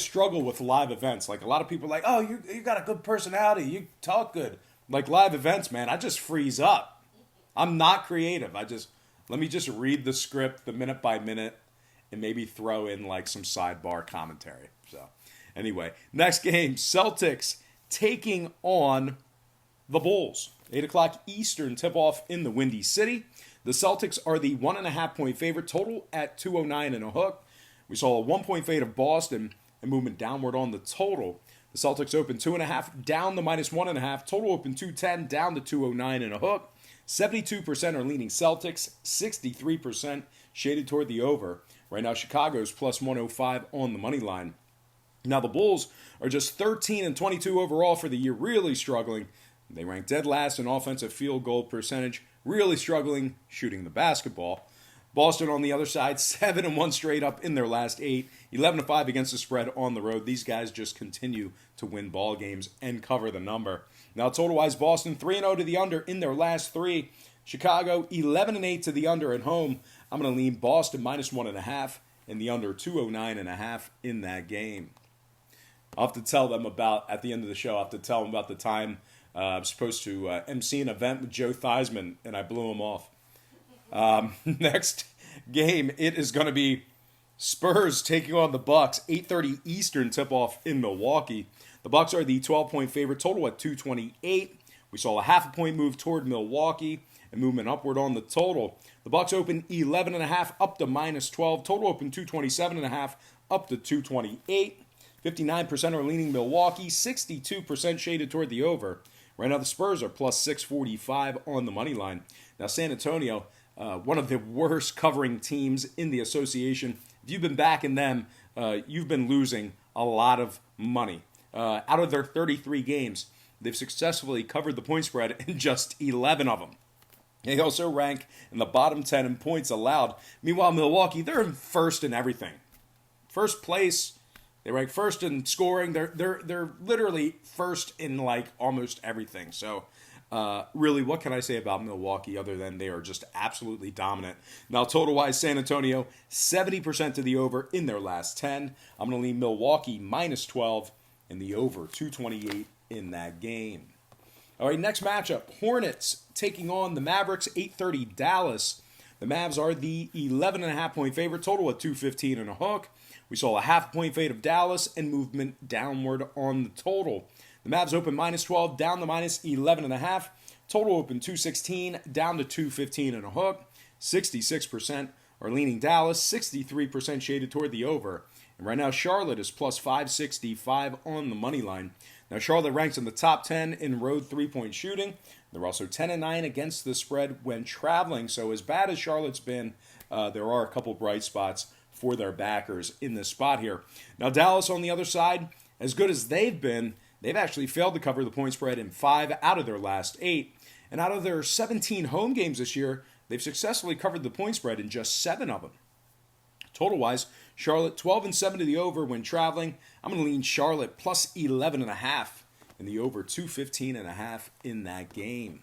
struggle with live events. Like a lot of people are like, oh, you got a good personality, you talk good. Like live events, man, I just freeze up. I'm not creative. Let me just read the script, the minute by minute, and maybe throw in like some sidebar commentary. So anyway, next game, Celtics taking on the Bulls. 8 o'clock Eastern tip-off in the Windy City. The Celtics are the 1.5-point favorite, total at 209 and a hook. We saw a 1-point fade of Boston and movement downward on the total. The Celtics open 2.5, down to -1.5. Total open 210, down to 209 and a hook. 72% are leaning Celtics, 63% shaded toward the over. Right now, Chicago's plus 105 on the money line. Now, the Bulls are just 13 and 22 overall for the year, really struggling. They rank dead last in offensive field goal percentage, really struggling shooting the basketball. Boston on the other side, 7-1 straight up in their last 8, 11-5 against the spread on the road. These guys just continue to win ball games and cover the number. Now, total-wise, Boston 3-0 to the under in their last 3. Chicago 11-8 to the under at home. I'm going to lean Boston -1.5 and the under 209.5 in that game. I'll have to tell them about, at the end of the show, I'll have to tell them about the time I'm supposed to MC an event with Joe Theismann, and I blew him off. Next game, it is going to be Spurs taking on the Bucks. 8:30 Eastern tip-off in Milwaukee. The Bucks are the 12-point favorite, total at 228. We saw a half-a-point move toward Milwaukee and movement upward on the total. The Bucks open 11.5 up to -12. Total open 227.5 up to 228. 59% are leaning Milwaukee, 62% shaded toward the over. Right now, the Spurs are plus 645 on the money line. Now, San Antonio, one of the worst covering teams in the association. If you've been backing them, you've been losing a lot of money. Out of their 33 games, they've successfully covered the point spread in just 11 of them. They also rank in the bottom 10 in points allowed. Meanwhile, Milwaukee, they're first in everything. First place. They rank first in scoring. They're literally first in like almost everything. So really, what can I say about Milwaukee other than they are just absolutely dominant? Now, total-wise, San Antonio, 70% to the over in their last 10. I'm going to lean Milwaukee -12 and the over 228 in that game. All right, next matchup, Hornets taking on the Mavericks, 8:30 Dallas. The Mavs are the 11.5-point favorite, total at 215 and a hook. We saw a half-point fade of Dallas and movement downward on the total. The Mavs open -12, down to -11.5. Total open 216, down to 215 and a hook. 66% are leaning Dallas, 63% shaded toward the over. And right now, Charlotte is plus 565 on the money line. Now, Charlotte ranks in the top 10 in road three-point shooting. They're also 10-9 against the spread when traveling. So as bad as Charlotte's been, there are a couple bright spots for their backers in this spot here. Now, Dallas on the other side, as good as they've been, they've actually failed to cover the point spread in 5 out of their last 8. And out of their 17 home games this year, they've successfully covered the point spread in just 7 of them. Total-wise, Charlotte 12-7 to the over when traveling. I'm going to lean Charlotte plus 11.5 and the over 215.5 in that game.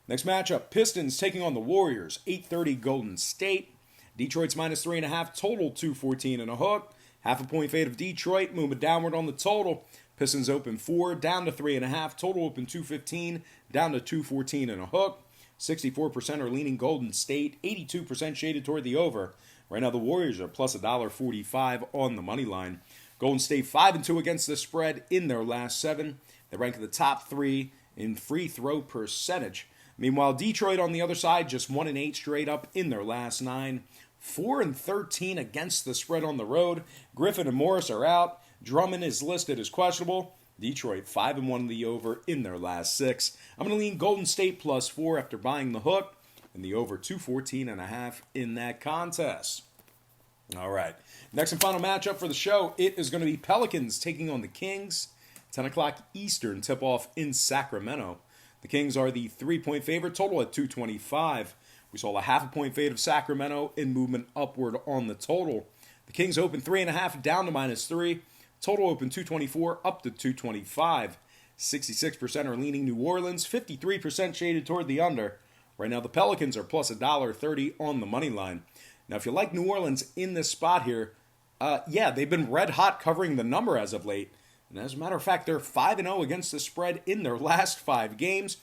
Next matchup, Pistons taking on the Warriors, 8:30 Golden State. Detroit's -3.5, total 214 and a hook. Half a point fade of Detroit, moving downward on the total. Pistons open 4, down to 3.5. Total open 215, down to 214 and a hook. 64% are leaning Golden State, 82% shaded toward the over. Right now, the Warriors are plus $1.45 on the money line. Golden State 5-2 against the spread in their last 7. They rank in the top 3 in free throw percentage. Meanwhile, Detroit on the other side, just 1-8 straight up in their last 9. 4-13 against the spread on the road. Griffin and Morris are out. Drummond is listed as questionable. Detroit 5-1 the over in their last 6. I'm going to lean Golden State plus 4 after buying the hook and the over 214.5 in that contest. All right. Next and final matchup for the show, it is going to be Pelicans taking on the Kings. 10 o'clock Eastern tip-off in Sacramento. The Kings are the 3-point favorite, total at 225. We saw a half a point fade of Sacramento in movement upward on the total. The Kings open 3.5 down to -3. Total open 224 up to 225. 66% are leaning New Orleans, 53% shaded toward the under. Right now the Pelicans are plus $1.30 on the money line. Now if you like New Orleans in this spot here, Yeah, they've been red hot covering the number as of late. And as a matter of fact, they're 5-0 against the spread in their last 5 games.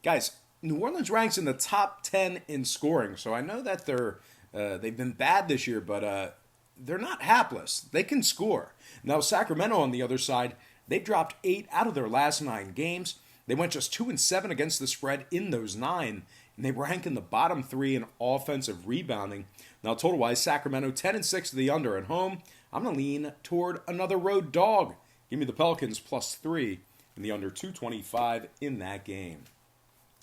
Guys, New Orleans ranks in the top 10 in scoring. So I know that they've been bad this year, but they're not hapless. They can score. Now, Sacramento on the other side, they dropped 8 out of their last 9 games. They went just 2-7 against the spread in those 9, and they rank in the bottom 3 in offensive rebounding. Now, total-wise, Sacramento 10-6 to the under at home. I'm going to lean toward another road dog. Give me the Pelicans +3 and the under 225 in that game.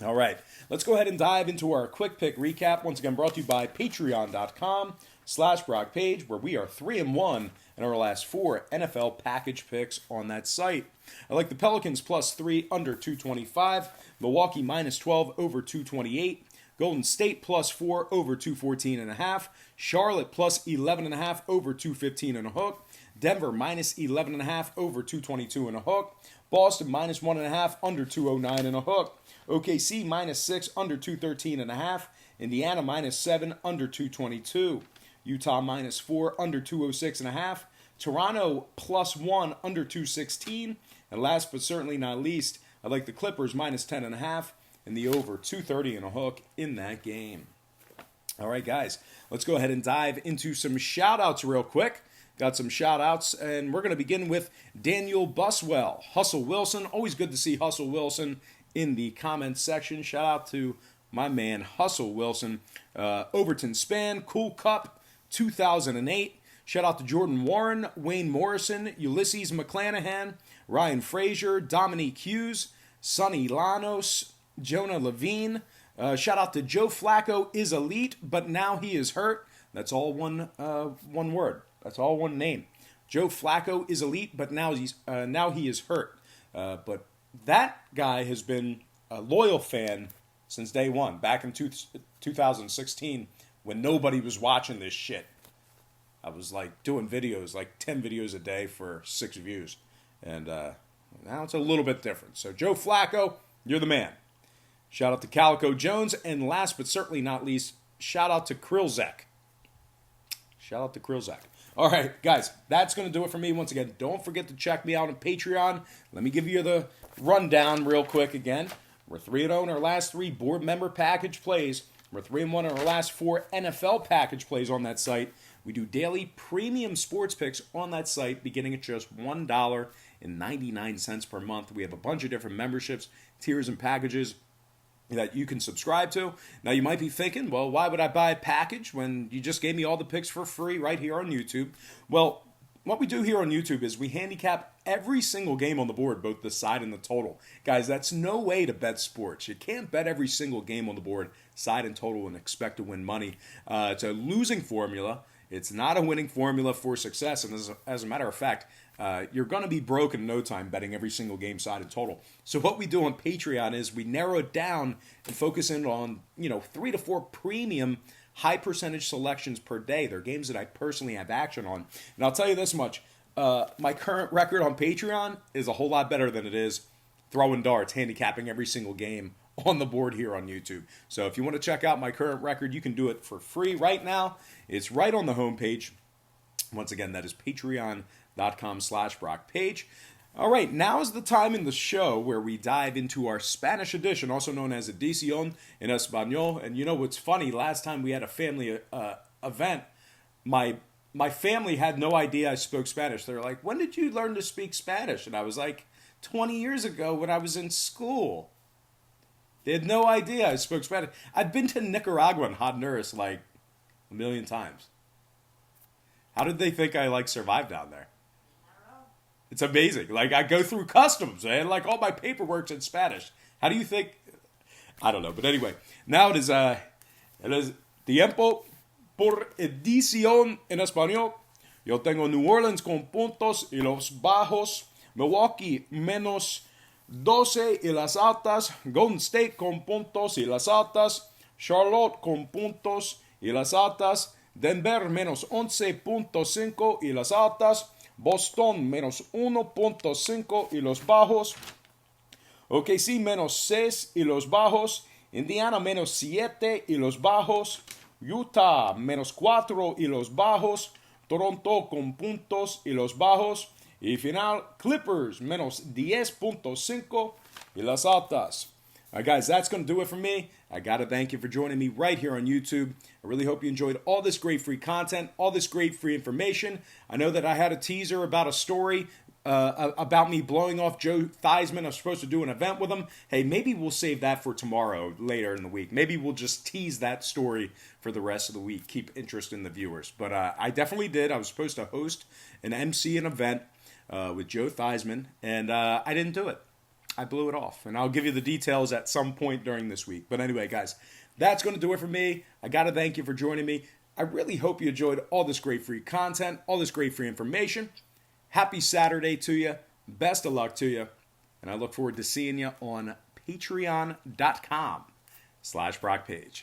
All right, let's go ahead and dive into our quick pick recap. Once again, brought to you by patreon.com/BrockPage, where we are 3-1 in our last 4 NFL package picks on that site. I like the Pelicans +3 under 225, Milwaukee -12 over 228, Golden State +4 over 214.5, Charlotte +11.5 over 215 and a hook, Denver -11.5 over 222 and a hook, Boston -1.5 under 209 and a hook, OKC -6 under 213.5, Indiana -7 under 222, Utah -4 under 206.5, Toronto +1 under 216, and last but certainly not least, I like the Clippers -10.5 and the over 230 and a hook in that game. All right, guys, let's go ahead and dive into some shout-outs real quick. Got some shout-outs, and we're going to begin with Daniel Buswell. Hustle Wilson, always good to see Hustle Wilson in the comments section. Shout out to my man Hustle Wilson. Overton Span, Cool Cup 2008. Shout out to Jordan Warren, Wayne Morrison, Ulysses McClanahan, Ryan Frazier, Dominique Hughes, Sonny Lanos, Jonah Levine. Shout out to Joe Flacco is elite, but now he is hurt. That's all one word. That's all one name. Joe Flacco is elite, but now he is hurt. But that guy has been a loyal fan since day one, back in 2016, when nobody was watching this shit. I was like doing videos, like 10 videos a day for 6 views. And now it's a little bit different. So Joe Flacco, you're the man. Shout out to Calico Jones. And last but certainly not least, shout out to Krillzek. Shout out to Krillzek. All right, guys, that's going to do it for me. Once again, don't forget to check me out on Patreon. Let me give you the rundown real quick again. We're 3-0 in our last 3 board member package plays. We're 3-1 in our last 4 NFL package plays on that site. We do daily premium sports picks on that site beginning at just $1.99 per month. We have a bunch of different memberships, tiers, and packages that you can subscribe to. Now, you might be thinking, well, why would I buy a package when you just gave me all the picks for free right here on YouTube? Well, what we do here on YouTube is we handicap every single game on the board, both the side and the total. Guys, that's no way to bet sports. You can't bet every single game on the board, side and total, and expect to win money. It's a losing formula. It's not a winning formula for success. And as a matter of fact, you're going to be broke in no time betting every single game side and total. So what we do on Patreon is we narrow it down and focus in on 3 to 4 premium high percentage selections per day. They're games that I personally have action on. And I'll tell you this much. My current record on Patreon is a whole lot better than it is throwing darts, handicapping every single game on the board here on YouTube. So if you want to check out my current record, you can do it for free right now. It's right on the homepage. Once again, that is patreon.com/BrockPage. All right, now is the time in the show where we dive into our Spanish edition, also known as Edición en Español. And you know what's funny? Last time we had a family event, my family had no idea I spoke Spanish. They're like, when did you learn to speak Spanish? And I was like, 20 years ago when I was in school. They had no idea I spoke Spanish. I've been to Nicaragua and Honduras like a million times. How did they think I survived down there? It's amazing. I go through customs, man. All my paperwork's in Spanish. How do you think? I don't know. But anyway, now it is tiempo por edición en español. Yo tengo New Orleans con puntos y los bajos. Milwaukee -12 y las altas. Golden State con puntos y las altas. Charlotte con puntos y las altas. Denver -11.5 y las altas. Boston -1.5 y los bajos. OKC -6 y los bajos. Indiana -7 y los bajos. Utah -4 y los bajos. Toronto con puntos y los bajos. Y final, Clippers menos 10.5 y las altas. All right, guys, that's going to do it for me. I got to thank you for joining me right here on YouTube. I really hope you enjoyed all this great free content, all this great free information. I know that I had a teaser about a story about me blowing off Joe Theismann. I'm supposed to do an event with him. Hey, maybe we'll save that for tomorrow, later in the week. Maybe we'll just tease that story for the rest of the week. Keep interest in the viewers. But I definitely did. I was supposed to host and MC an event with Joe Theismann, and I didn't do it. I blew it off, and I'll give you the details at some point during this week. But anyway, guys, that's going to do it for me. I got to thank you for joining me. I really hope you enjoyed all this great free content, all this great free information. Happy Saturday to you. Best of luck to you. And I look forward to seeing you on patreon.com/BrockPage.